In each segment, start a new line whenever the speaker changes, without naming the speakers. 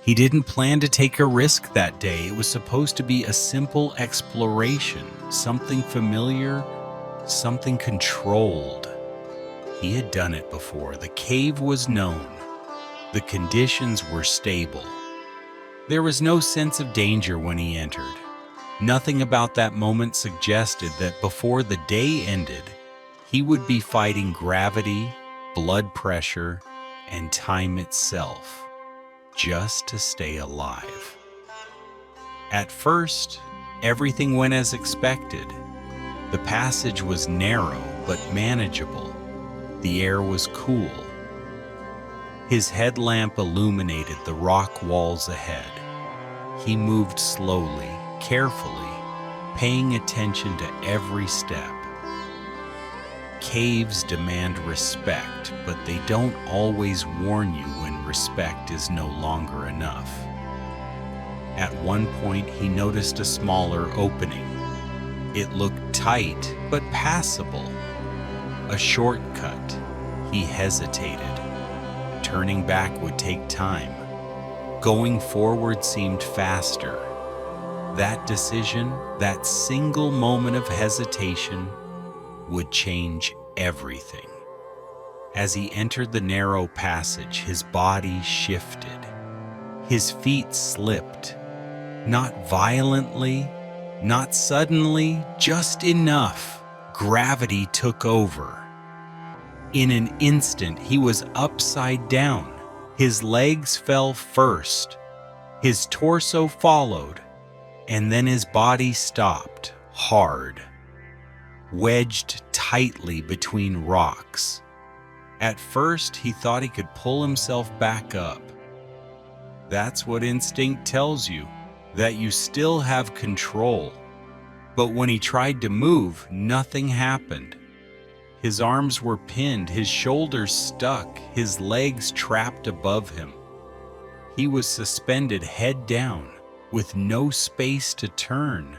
He didn't plan to take a risk that day. It was supposed to be a simple exploration, something familiar, something controlled. He had done it before. The cave was known. The conditions were stable. There was no sense of danger when he entered. Nothing about that moment suggested that before the day ended, he would be fighting gravity, blood pressure, and time itself, just to stay alive. At first, everything went as expected. The passage was narrow but manageable. The air was cool. His headlamp illuminated the rock walls ahead. He moved slowly, carefully, paying attention to every step. Caves demand respect, but they don't always warn you when respect is no longer enough. At one point, he noticed a smaller opening. It looked tight, but passable. A shortcut. He hesitated. Turning back would take time. Going forward seemed faster. That decision, that single moment of hesitation, would change everything. As he entered the narrow passage, his body shifted. His feet slipped. Not violently, not suddenly, just enough. Gravity took over. In an instant, he was upside down. His legs fell first. His torso followed, and then his body stopped, hard, wedged tightly between rocks. At first, he thought he could pull himself back up. That's what instinct tells you, that you still have control. But when he tried to move, nothing happened. His arms were pinned, his shoulders stuck, his legs trapped above him. He was suspended head down, with no space to turn,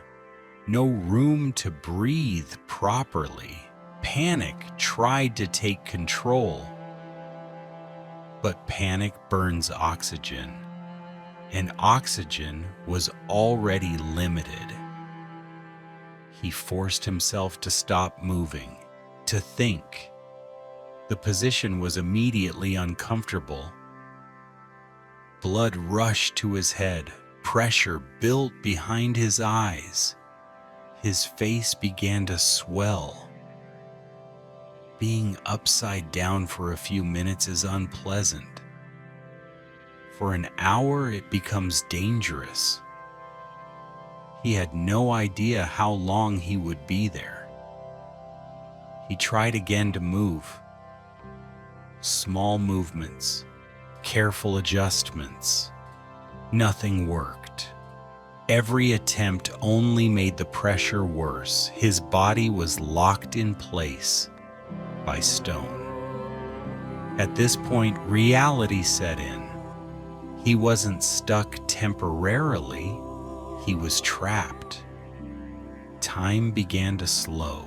no room to breathe properly. Panic tried to take control. But panic burns oxygen, and oxygen was already limited. He forced himself to stop moving, to think. The position was immediately uncomfortable. Blood rushed to his head. Pressure built behind his eyes. His face began to swell. Being upside down for a few minutes is unpleasant. For an hour, it becomes dangerous. He had no idea how long he would be there. He tried again to move. Small movements, careful adjustments. Nothing worked. Every attempt only made the pressure worse. His body was locked in place by stone. At this point, reality set in. He wasn't stuck temporarily. He was trapped. Time began to slow.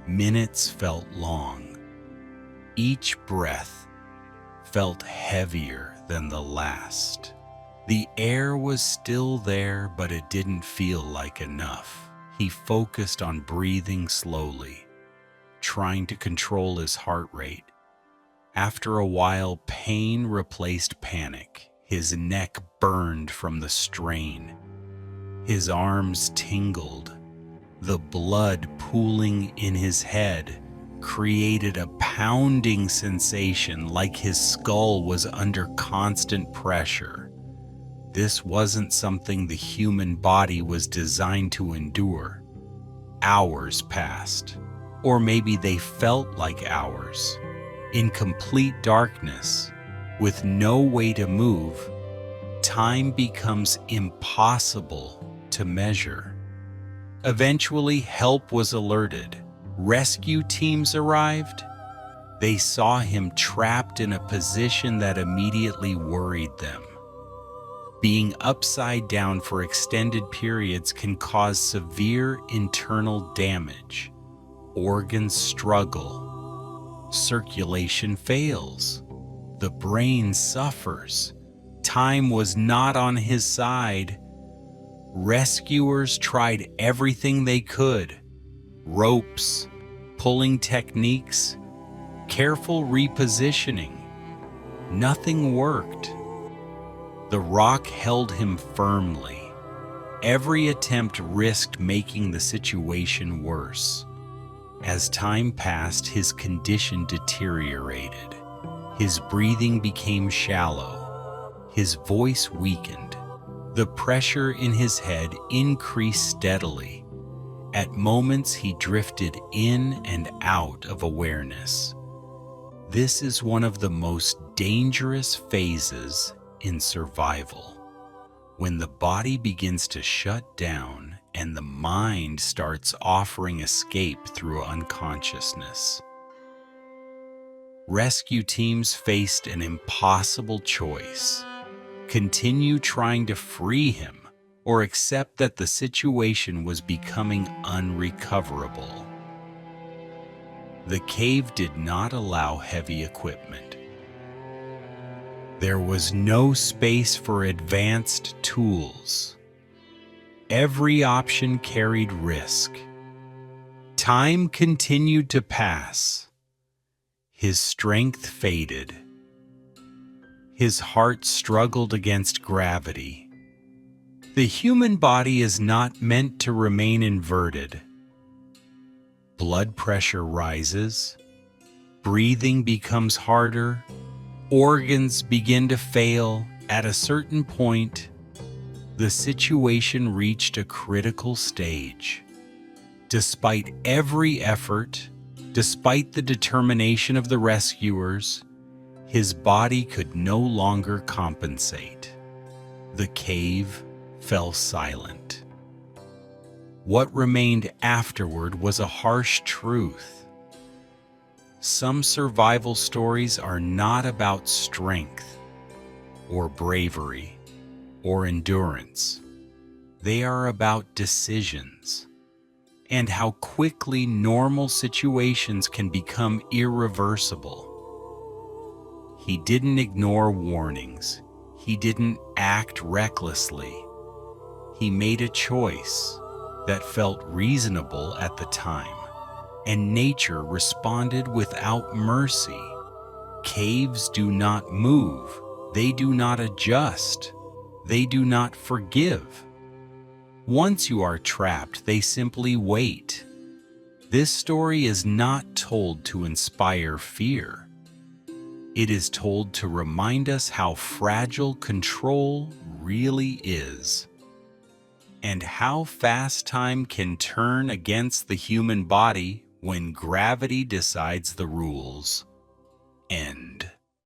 Minutes felt long. Each breath felt heavier than the last. The air was still there, but it didn't feel like enough. He focused on breathing slowly, trying to control his heart rate. After a while, pain replaced panic. His neck burned from the strain. His arms tingled. The blood pooling in his head created a pounding sensation, like his skull was under constant pressure. This wasn't something the human body was designed to endure. Hours passed, or maybe they felt like hours. In complete darkness, with no way to move, time becomes impossible to measure. Eventually, help was alerted. Rescue teams arrived. They saw him trapped in a position that immediately worried them. Being upside down for extended periods can cause severe internal damage. Organs struggle. Circulation fails. The brain suffers. Time was not on his side. Rescuers tried everything they could: ropes, pulling techniques, careful repositioning. Nothing worked. The rock held him firmly. Every attempt risked making the situation worse. As time passed, his condition deteriorated. His breathing became shallow. His voice weakened. The pressure in his head increased steadily. At moments, he drifted in and out of awareness. This is one of the most dangerous phases in survival, when the body begins to shut down and the mind starts offering escape through unconsciousness. Rescue teams faced an impossible choice: continue trying to free him or accept that the situation was becoming unrecoverable. The cave did not allow heavy equipment. There was no space for advanced tools. Every option carried risk. Time continued to pass. His strength faded. His heart struggled against gravity. The human body is not meant to remain inverted. Blood pressure rises. Breathing becomes harder. Organs begin to fail. At a certain point, the situation reached a critical stage. Despite every effort, despite the determination of the rescuers, his body could no longer compensate. The cave fell silent. What remained afterward was a harsh truth. Some survival stories are not about strength or bravery or endurance. They are about decisions and how quickly normal situations can become irreversible. He didn't ignore warnings. He didn't act recklessly. He made a choice that felt reasonable at the time, and nature responded without mercy. Caves do not move. They do not adjust. They do not forgive. Once you are trapped, they simply wait. This story is not told to inspire fear. It is told to remind us how fragile control really is, and how fast time can turn against the human body when gravity decides the rules. End.